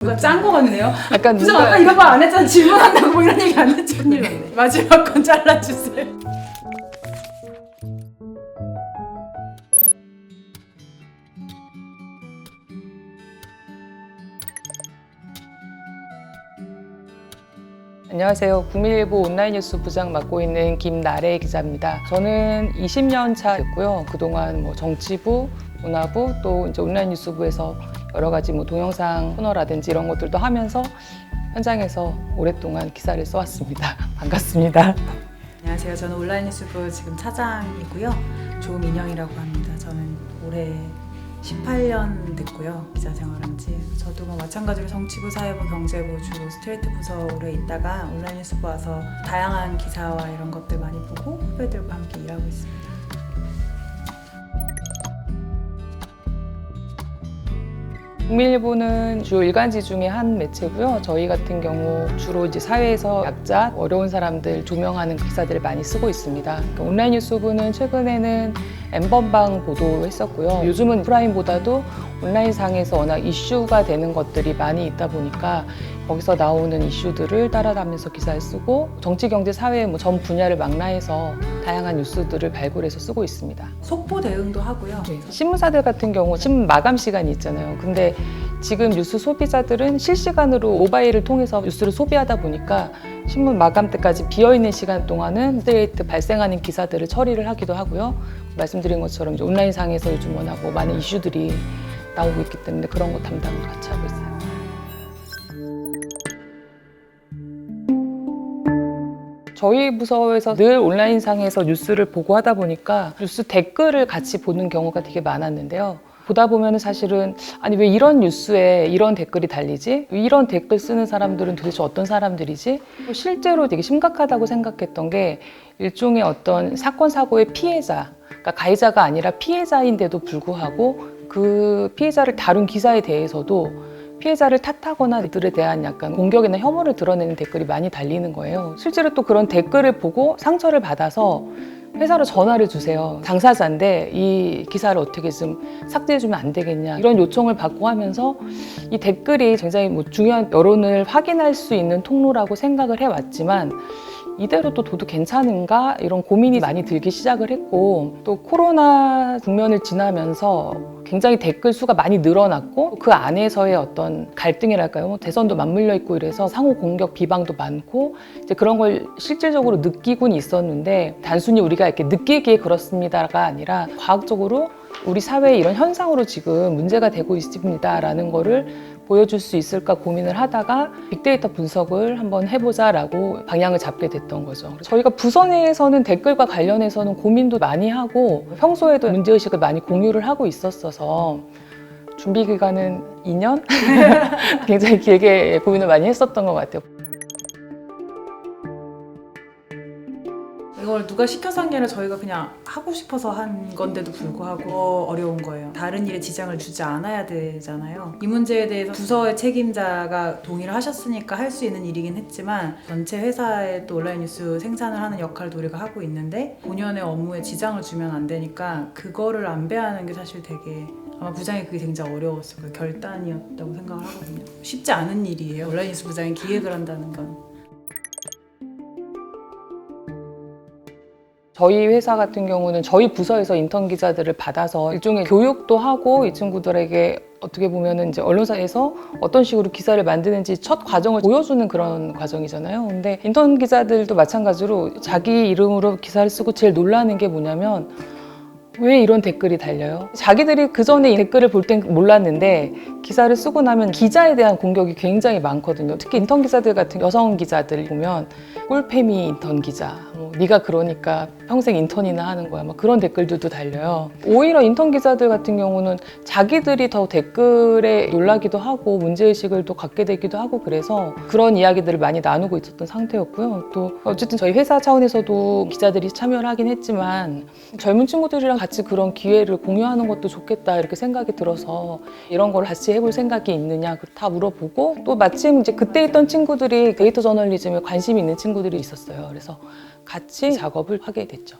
누가 짠 거 같네요. 약간 부장 누가 아까 이런 거 안 했잖아. 질문한다고 뭐 이런 얘기 안 했잖아요. 네. 마지막 건 잘라주세요. 안녕하세요. 국민일보 온라인 뉴스 부장 맡고 있는 김나래 기자입니다. 저는 20년 차 됐고요. 그동안 정치부, 문화부 또 이제 온라인 뉴스부에서 여러 가지 동영상 코너라든지 이런 것들도 하면서 현장에서 오랫동안 기사를 써왔습니다. 반갑습니다. 안녕하세요. 저는 온라인 뉴스부 지금 차장이고요. 조민영이라고 합니다. 저는 올해 18년 됐고요. 기자 생활한 지. 저도 마찬가지로 정치부, 사회부, 경제부 주로 스트레이트 부서 오래 있다가 온라인 뉴스부 와서 다양한 기사와 이런 것들 많이 보고 후배들과 함께 일하고 있습니다. 국민일보는 주요 일간지 중에 한 매체고요. 저희 같은 경우 주로 이제 사회에서 약자, 어려운 사람들 조명하는 기사들을 많이 쓰고 있습니다. 온라인 뉴스부는 최근에는 N번방 보도했었고요. 요즘은 오프라인보다도 온라인상에서 워낙 이슈가 되는 것들이 많이 있다 보니까 거기서 나오는 이슈들을 따라가면서 기사를 쓰고 정치, 경제, 사회 전 분야를 망라해서 다양한 뉴스들을 발굴해서 쓰고 있습니다. 속보 대응도 하고요. 신문사들 같은 경우 신문 마감 시간이 있잖아요. 근데 지금 뉴스 소비자들은 실시간으로 모바일을 통해서 뉴스를 소비하다 보니까 신문 마감 때까지 비어있는 시간 동안은 스트레이트 발생하는 기사들을 처리를 하기도 하고요. 말씀드린 것처럼 이제 온라인상에서 요즘 워낙 많은 이슈들이 나오고 있기 때문에 그런 거 담당을 같이 하고 있어요. 저희 부서에서 늘 온라인상에서 뉴스를 보고 하다 보니까 뉴스 댓글을 같이 보는 경우가 되게 많았는데요. 보다 보면 사실은 아니 왜 이런 뉴스에 이런 댓글이 달리지? 왜 이런 댓글 쓰는 사람들은 도대체 어떤 사람들이지? 실제로 되게 심각하다고 생각했던 게 일종의 어떤 사건 사고의 피해자, 그러니까 가해자가 아니라 피해자인데도 불구하고 그 피해자를 다룬 기사에 대해서도 피해자를 탓하거나 그들에 대한 약간 공격이나 혐오를 드러내는 댓글이 많이 달리는 거예요. 실제로 또 그런 댓글을 보고 상처를 받아서 회사로 전화를 주세요. 당사자인데 이 기사를 어떻게 좀 삭제해주면 안 되겠냐 이런 요청을 받고 하면서 이 댓글이 굉장히 중요한 여론을 확인할 수 있는 통로라고 생각을 해왔지만 이대로 또 둬도 괜찮은가 이런 고민이 많이 들기 시작을 했고 또 코로나 국면을 지나면서 굉장히 댓글 수가 많이 늘어났고 그 안에서의 어떤 갈등이랄까요? 대선도 맞물려 있고 이래서 상호 공격 비방도 많고 이제 그런 걸 실질적으로 느끼곤 있었는데 단순히 우리가 이렇게 느끼기에 그렇습니다가 아니라 과학적으로 우리 사회에 이런 현상으로 지금 문제가 되고 있습니다라는 거를 보여줄 수 있을까 고민을 하다가 빅데이터 분석을 한번 해보자라고 방향을 잡게 됐던 거죠. 저희가 부서 내에서는 댓글과 관련해서는 고민도 많이 하고 평소에도 문제의식을 많이 공유를 하고 있었어서 준비 기간은 2년? 굉장히 길게 고민을 많이 했었던 것 같아요. 이걸 누가 시켜서 한 게 아니라 저희가 그냥 하고 싶어서 한 건데도 불구하고 어려운 거예요. 다른 일에 지장을 주지 않아야 되잖아요. 이 문제에 대해서 부서의 책임자가 동의를 하셨으니까 할 수 있는 일이긴 했지만 전체 회사에 또 온라인 뉴스 생산을 하는 역할도 우리가 하고 있는데 본연의 업무에 지장을 주면 안 되니까 그거를 안배하는 게 사실 되게 아마 부장이 그게 굉장히 어려웠을 거예요. 결단이었다고 생각을 하거든요. 쉽지 않은 일이에요. 온라인 뉴스 부장이 기획을 한다는 건. 저희 회사 같은 경우는 저희 부서에서 인턴 기자들을 받아서 일종의 교육도 하고 이 친구들에게 어떻게 보면은 이제 언론사에서 어떤 식으로 기사를 만드는지 첫 과정을 보여주는 그런 과정이잖아요. 근데 인턴 기자들도 마찬가지로 자기 이름으로 기사를 쓰고 제일 놀라는 게 뭐냐면 왜 이런 댓글이 달려요? 자기들이 그 전에 이 댓글을 볼 땐 몰랐는데 기사를 쓰고 나면 기자에 대한 공격이 굉장히 많거든요. 특히 인턴 기자들 같은 여성 기자들 보면 꿀패미 인턴 기자, 네가 그러니까 평생 인턴이나 하는 거야. 막 그런 댓글들도 달려요. 오히려 인턴 기자들 같은 경우는 자기들이 더 댓글에 놀라기도 하고 문제의식을 또 갖게 되기도 하고 그래서 그런 이야기들을 많이 나누고 있었던 상태였고요. 또 어쨌든 저희 회사 차원에서도 기자들이 참여를 하긴 했지만 젊은 친구들이랑 같이 그런 기회를 공유하는 것도 좋겠다 이렇게 생각이 들어서 이런 걸 같이 해볼 생각이 있느냐 다 물어보고 또 마침 이제 그때 있던 친구들이 데이터 저널리즘에 관심이 있는 친구들이 있었어요. 그래서 같이 작업을 하게 됐죠.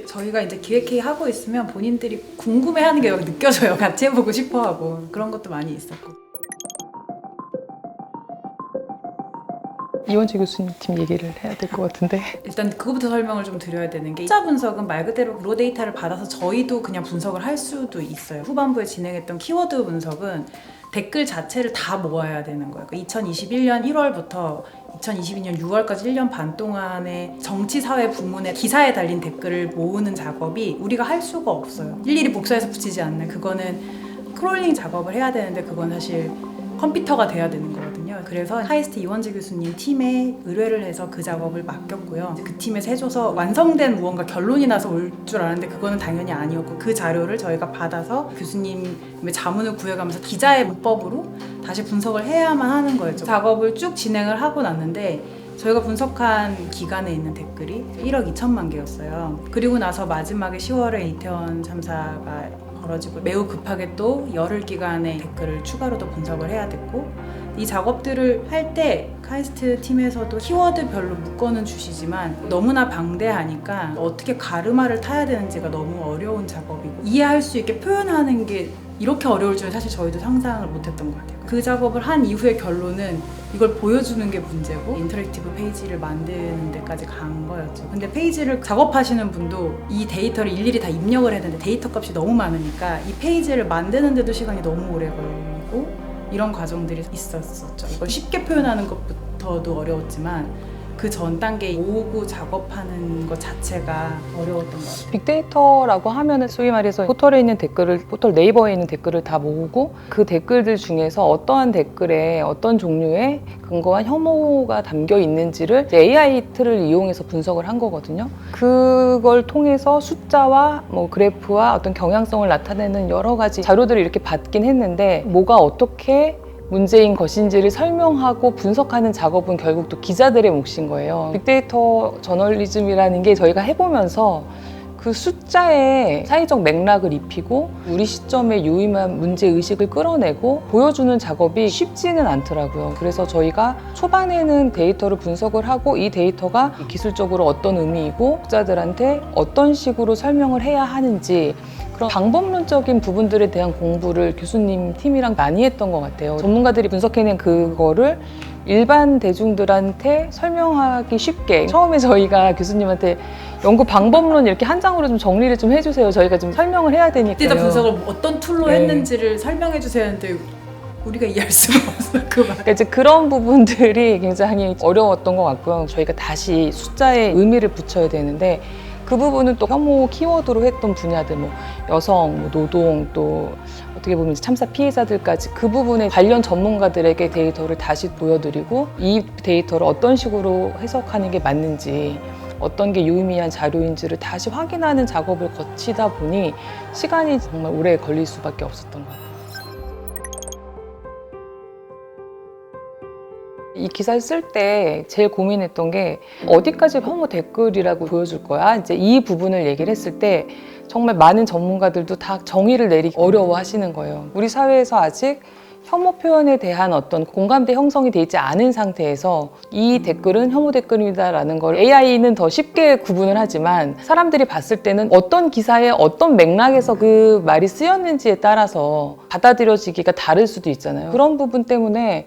저희가 이제 기획회의 하고 있으면 본인들이 궁금해하는 게 여기 느껴져요. 같이 해보고 싶어하고 그런 것도 많이 있었고. 이원재 교수님 팀 얘기를 해야 될 것 같은데. 일단 그거부터 설명을 좀 드려야 되는 게 숫자 분석은 말 그대로 로 데이터를 받아서 저희도 그냥 분석을 할 수도 있어요. 후반부에 진행했던 키워드 분석은 댓글 자체를 다 모아야 되는 거예요. 2021년 1월부터 2022년 6월까지 1년 반 동안의 정치, 사회, 부문의 기사에 달린 댓글을 모으는 작업이 우리가 할 수가 없어요. 일일이 복사해서 붙이지 않는, 그거는 크롤링 작업을 해야 되는데 그건 사실 컴퓨터가 돼야 되는 거거든요. 그래서 카이스트 이원재 교수님 팀에 의뢰를 해서 그 작업을 맡겼고요. 그 팀에서 해줘서 완성된 무언가 결론이 나서 올 줄 알았는데 그거는 당연히 아니었고, 그 자료를 저희가 받아서 교수님의 자문을 구해가면서 기자의 문법으로 다시 분석을 해야만 하는 거였죠. 작업을 쭉 진행을 하고 났는데 저희가 분석한 기간에 있는 댓글이 1억 2천만 개였어요. 그리고 나서 마지막에 10월에 이태원 참사가 벌어지고 매우 급하게 또 열흘 기간의 댓글을 추가로 더 분석을 해야 됐고, 이 작업들을 할 때 카이스트 팀에서도 키워드별로 묶어는 주시지만 너무나 방대하니까 어떻게 가르마를 타야 되는지가 너무 어려운 작업이고, 이해할 수 있게 표현하는 게 이렇게 어려울 줄은 사실 저희도 상상을 못했던 것 같아요. 그 작업을 한 이후의 결론은 이걸 보여주는 게 문제고 인터랙티브 페이지를 만드는 데까지 간 거였죠. 근데 페이지를 작업하시는 분도 이 데이터를 일일이 다 입력을 해야 되는데 데이터 값이 너무 많으니까 이 페이지를 만드는데도 시간이 너무 오래 걸리고 이런 과정들이 있었었죠. 이걸 쉽게 표현하는 것부터도 어려웠지만 그 전 단계 모으고 작업하는 것 자체가 어려웠던 것 같아요. 빅데이터라고 하면은 소위 말해서 포털에 있는 댓글을, 포털 네이버에 있는 댓글을 다 모으고 그 댓글들 중에서 어떠한 댓글에 어떤 종류의 근거한 혐오가 담겨 있는지를 AI 틀을 이용해서 분석을 한 거거든요. 그걸 통해서 숫자와 뭐 그래프와 어떤 경향성을 나타내는 여러 가지 자료들을 이렇게 받긴 했는데 뭐가 어떻게 문제인 것인지를 설명하고 분석하는 작업은 결국 또 기자들의 몫인 거예요. 빅데이터 저널리즘이라는 게 저희가 해보면서 그 숫자에 사회적 맥락을 입히고 우리 시점에 유의미한 문제의식을 끌어내고 보여주는 작업이 쉽지는 않더라고요. 그래서 저희가 초반에는 데이터를 분석을 하고 이 데이터가 기술적으로 어떤 의미이고 독자들한테 어떤 식으로 설명을 해야 하는지 그런 방법론적인 부분들에 대한 공부를 교수님 팀이랑 많이 했던 것 같아요. 전문가들이 분석해낸 그거를 일반 대중들한테 설명하기 쉽게 처음에 저희가 교수님한테 연구 방법론 이렇게 한 장으로 좀 정리를 좀 해주세요. 저희가 좀 설명을 해야 되니까요. 데이터 분석을 어떤 툴로 네. 했는지를 설명해 주세요 했는데 우리가 이해할 수가 없어요. 그러니까 이제 그런 부분들이 굉장히 어려웠던 것 같고요. 저희가 다시 숫자에 의미를 붙여야 되는데 그 부분은 또 혐오 키워드로 했던 분야들, 뭐 여성, 뭐 노동, 또 어떻게 보면 참사 피해자들까지 그 부분에 관련 전문가들에게 데이터를 다시 보여드리고 이 데이터를 어떤 식으로 해석하는 게 맞는지, 어떤 게 유의미한 자료인지를 다시 확인하는 작업을 거치다 보니 시간이 정말 오래 걸릴 수밖에 없었던 것 같아요. 이 기사를 쓸 때 제일 고민했던 게 어디까지 혐오 댓글이라고 보여줄 거야? 이제 이 부분을 얘기를 했을 때 정말 많은 전문가들도 다 정의를 내리기 어려워하시는 거예요. 우리 사회에서 아직 혐오 표현에 대한 어떤 공감대 형성이 되어 있지 않은 상태에서 이 댓글은 혐오 댓글입니다라는 걸 AI는 더 쉽게 구분을 하지만 사람들이 봤을 때는 어떤 기사에 어떤 맥락에서 그 말이 쓰였는지에 따라서 받아들여지기가 다를 수도 있잖아요. 그런 부분 때문에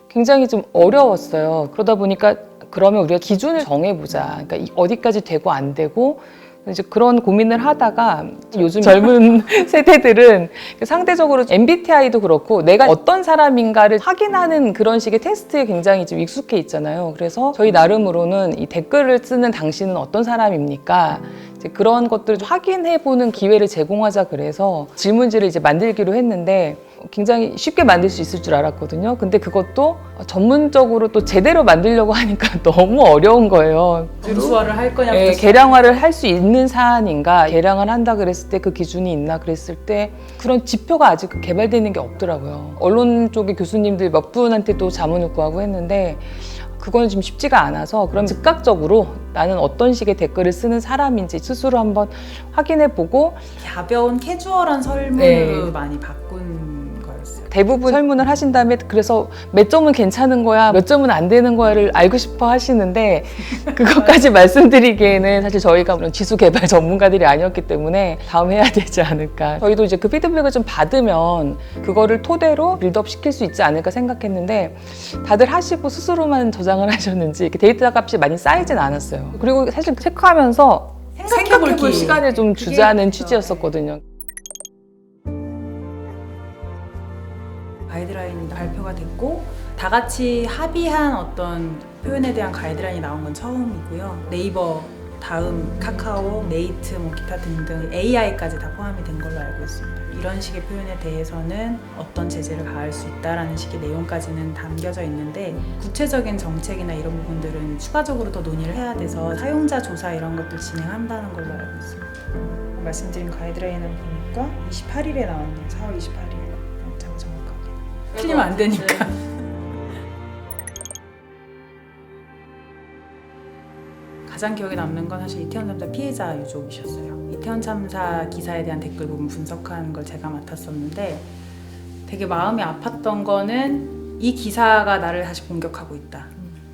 굉장히 좀 어려웠어요. 그러다 보니까 그러면 우리가 기준을 정해보자. 그러니까 어디까지 되고 안 되고 이제 그런 고민을 하다가 요즘 젊은 세대들은 상대적으로 MBTI도 그렇고 내가 어떤 사람인가를 확인하는 그런 식의 테스트에 굉장히 좀 익숙해 있잖아요. 그래서 저희 나름으로는 이 댓글을 쓰는 당신은 어떤 사람입니까? 이제 그런 것들을 확인해보는 기회를 제공하자 그래서 질문지를 이제 만들기로 했는데 굉장히 쉽게 만들 수 있을 줄 알았거든요. 근데 그것도 전문적으로 또 제대로 만들려고 하니까 너무 어려운 거예요. 점수화를 할 거냐부터 예, 계량화를 할 수 있는 사안인가, 계량을 한다 그랬을 때 그 기준이 있나 그랬을 때 그런 지표가 아직 개발되는 게 없더라고요. 언론 쪽의 교수님들 몇 분한테 또 자문을 구하고 했는데 그거는 좀 쉽지가 않아서 그럼 즉각적으로 나는 어떤 식의 댓글을 쓰는 사람인지 스스로 한번 확인해보고 가벼운 캐주얼한 설문으로 많이 바꾼 거였어요. 대부분 설문을 하신 다음에 그래서 몇 점은 괜찮은 거야, 몇 점은 안 되는 거야를 알고 싶어 하시는데 그것까지 말씀드리기에는 사실 저희가 그런 지수 개발 전문가들이 아니었기 때문에 다음 해야 되지 않을까. 저희도 이제 그 피드백을 좀 받으면 그거를 토대로 빌드업 시킬 수 있지 않을까 생각했는데 다들 하시고 스스로만 저장을 하셨는지 이렇게 데이터 값이 많이 쌓이진 않았어요. 그리고 사실 체크하면서 생각해볼 시간을 좀 주자는 취지였었거든요. 가이드라인이 발표가 됐고 다 같이 합의한 어떤 표현에 대한 가이드라인이 나온 건 처음이고요. 네이버, 다음, 카카오, 네이트, 뭐 기타 등등 AI까지 다 포함이 된 걸로 알고 있습니다. 이런 식의 표현에 대해서는 어떤 제재를 가할 수 있다라는 식의 내용까지는 담겨져 있는데 구체적인 정책이나 이런 부분들은 추가적으로 더 논의를 해야 돼서 사용자 조사 이런 것도 진행한다는 걸로 알고 있습니다. 말씀드린 가이드라인을 보니까 28일에 나왔네요. 4월 28일에. 정확하게. 틀리면 안 되니까. 가장 기억에 남는 건 사실 이태원 참사 피해자 유족이셨어요. 이태원 참사 기사에 대한 댓글 부분 분석하는 걸 제가 맡았었는데 되게 마음이 아팠던 거는 이 기사가 나를 다시 공격하고 있다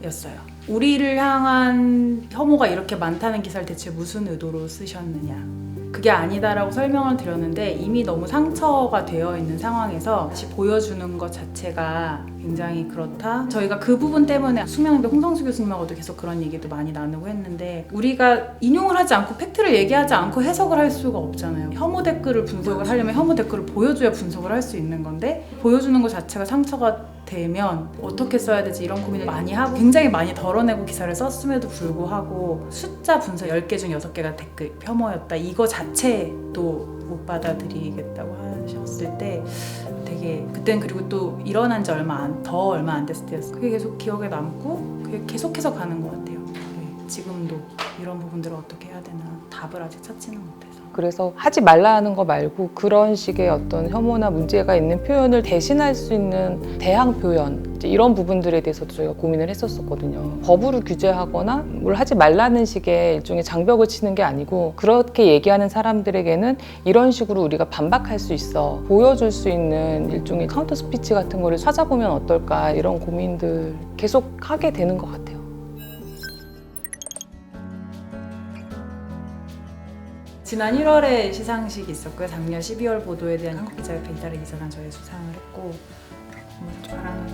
였어요. 우리를 향한 혐오가 이렇게 많다는 기사를 대체 무슨 의도로 쓰셨느냐. 그게 아니다라고 설명을 드렸는데 이미 너무 상처가 되어 있는 상황에서 다시 보여주는 것 자체가 굉장히 그렇다. 저희가 그 부분 때문에 수명대 홍성수 교수님하고도 계속 그런 얘기도 많이 나누고 했는데 우리가 인용을 하지 않고 팩트를 얘기하지 않고 해석을 할 수가 없잖아요. 혐오 댓글을 분석을 하려면 혐오 댓글을 보여줘야 분석을 할 수 있는 건데 보여주는 것 자체가 상처가 되면 어떻게 써야 되지 이런 고민을 많이 하고 굉장히 많이 덜어내고 기사를 썼음에도 불구하고 숫자 분석 10개 중 6개가 댓글 혐오였다 이거 자체도 못 받아들이겠다고 하셨을 때 되게 그땐 그리고 또 일어난 지 얼마 안 됐을 때였어요. 그게 계속 기억에 남고 그게 계속해서 가는 것 같아요. 네, 지금도 이런 부분들을 어떻게 해야 되나 답을 아직 찾지는 못해서. 그래서 하지 말라 하는 거 말고 그런 식의 어떤 혐오나 문제가 있는 표현을 대신할 수 있는 대항 표현 이제 이런 부분들에 대해서도 저희가 고민을 했었거든요. 법으로 규제하거나 뭘 하지 말라는 식의 일종의 장벽을 치는 게 아니고 그렇게 얘기하는 사람들에게는 이런 식으로 우리가 반박할 수 있어 보여줄 수 있는 일종의 카운터 스피치 같은 거를 찾아보면 어떨까 이런 고민들 계속 하게 되는 것 같아요. 지난 1월에 시상식이 있었고요. 작년 12월 보도에 대한 한국기자협회 이달의 기자단 저희 수상을 했고 자랑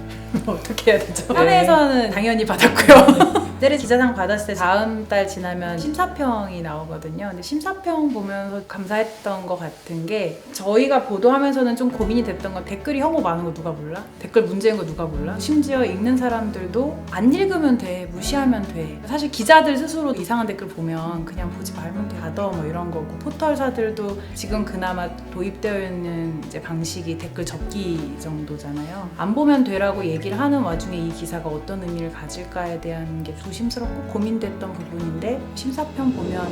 어떻게 해야 되죠? 사내에서는 당연히 받았고요. 때리 기자상 받았을 때 다음 달 지나면 심사평이 나오거든요. 근데 심사평 보면서 감사했던 것 같은 게 저희가 보도하면서는 좀 고민이 됐던 건 댓글이 혐오 많은 거 누가 몰라? 댓글 문제인 거 누가 몰라? 심지어 읽는 사람들도 안 읽으면 돼, 무시하면 돼. 사실 기자들 스스로 이상한 댓글 보면 그냥 보지 말면 돼, 닫어 뭐 이런 거고 포털사들도 지금 그나마 도입되어 있는 이제 방식이 댓글 접기 정도잖아요. 안 보면 되라고 얘기를 하는 와중에 이 기사가 어떤 의미를 가질까에 대한 게 조심스럽고 고민됐던 부분인데 심사평 보면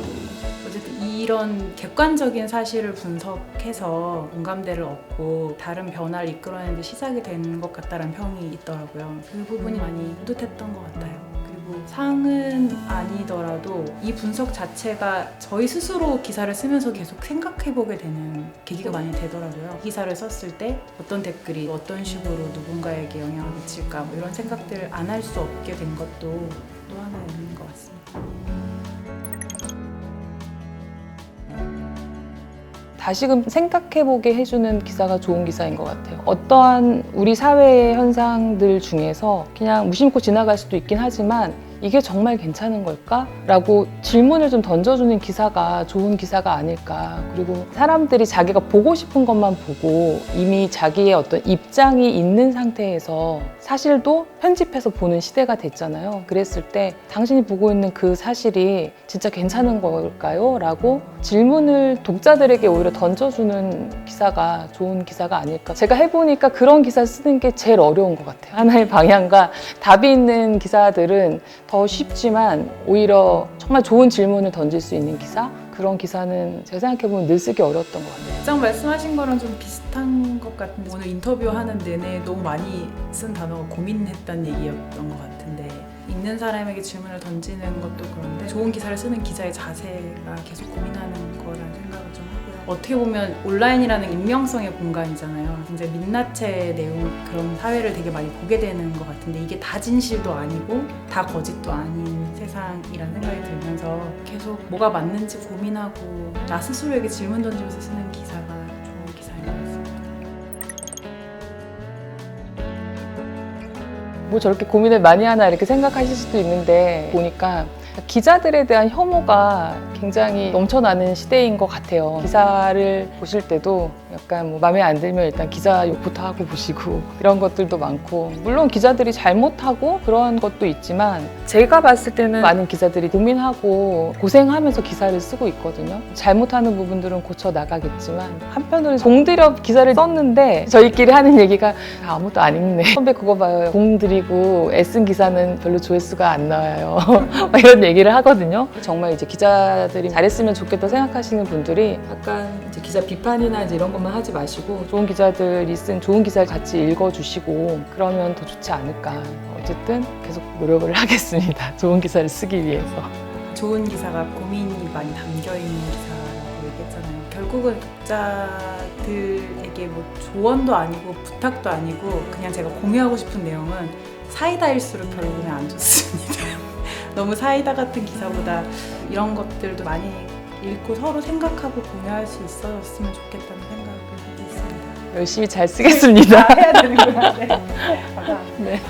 어쨌든 이런 객관적인 사실을 분석해서 공감대를 얻고 다른 변화를 이끌어내는 데 시작이 된 것 같다는 평이 있더라고요. 그 부분이 많이 뿌듯했던 것 같아요. 그리고 상은 아니더라도 이 분석 자체가 저희 스스로 기사를 쓰면서 계속 생각해보게 되는 계기가 많이 되더라고요. 기사를 썼을 때 어떤 댓글이 어떤 식으로 누군가에게 영향을 미칠까 뭐 이런 생각들을 안 할 수 없게 된 것도 또 하나 있는 것 같습니다. 다시금 생각해보게 해주는 기사가 좋은 기사인 것 같아요. 어떠한 우리 사회의 현상들 중에서 그냥 무심코 지나갈 수도 있긴 하지만 이게 정말 괜찮은 걸까? 라고 질문을 좀 던져주는 기사가 좋은 기사가 아닐까. 그리고 사람들이 자기가 보고 싶은 것만 보고 이미 자기의 어떤 입장이 있는 상태에서 사실도 편집해서 보는 시대가 됐잖아요. 그랬을 때 당신이 보고 있는 그 사실이 진짜 괜찮은 걸까요? 라고 질문을 독자들에게 오히려 던져주는 기사가 좋은 기사가 아닐까. 제가 해보니까 그런 기사 쓰는 게 제일 어려운 것 같아요. 하나의 방향과 답이 있는 기사들은 더 쉽지만 오히려 정말 좋은 질문을 던질 수 있는 기사? 그런 기사는 제가 생각해보면 늘 쓰기 어려웠던 것 같아요. 가장 말씀하신 거랑 좀 비슷한 것 같은데 오늘 인터뷰하는 내내 너무 많이 쓴 단어가 고민했다는 얘기였던 것 같은데 읽는 사람에게 질문을 던지는 것도 그런데 좋은 기사를 쓰는 기자의 자세가 계속 고민하는 거라는 생각을 좀 하고요. 어떻게 보면 온라인이라는 익명성의 공간이잖아요. 이제 민낯의 내용 그런 사회를 되게 많이 보게 되는 것 같은데 이게 다 진실도 아니고 다 거짓도 아닌 세상이라는 생각이 들면서 계속 뭐가 맞는지 고민하고 나 스스로에게 질문 던지면서 쓰는 기사가 좋은 기사인 것 같습니다. 뭐 저렇게 고민을 많이 하나 이렇게 생각하실 수도 있는데 보니까 기자들에 대한 혐오가 굉장히 넘쳐나는 시대인 것 같아요. 기사를 보실 때도 약간 뭐 마음에 안 들면 일단 기자 욕부터 하고 보시고 이런 것들도 많고 물론 기자들이 잘못하고 그런 것도 있지만 제가 봤을 때는 많은 기자들이 고민하고 고생하면서 기사를 쓰고 있거든요. 잘못하는 부분들은 고쳐 나가겠지만 한편으로는 공들여 기사를 썼는데 저희끼리 하는 얘기가 아무도 안 읽네. 선배 그거 봐요. 공들이고 애쓴 기사는 별로 조회수가 안 나와요. 막 이런 얘기를 하거든요. 정말 이제 기자들이 잘했으면 좋겠다 생각하시는 분들이 약간 이제 기자 비판이나 이제 이런 것만 하지 마시고 좋은 기자들이 쓴 좋은 기사를 같이 읽어주시고 그러면 더 좋지 않을까. 어쨌든 계속 노력을 하겠습니다. 좋은 기사를 쓰기 위해서. 좋은 기사가 고민이 많이 담겨있는 기사라고 얘기했잖아요. 결국은 독자들에게 뭐 조언도 아니고 부탁도 아니고 그냥 제가 공유하고 싶은 내용은 사이다일수록 결국은 안 좋습니다. 너무 사이다 같은 기사보다 이런 것들도 많이 읽고 서로 생각하고 공유할 수 있었으면 좋겠다는 생각을 하고 있습니다. 열심히 잘 쓰겠습니다. 해야 되는구나. 네. 감사합니다. 네.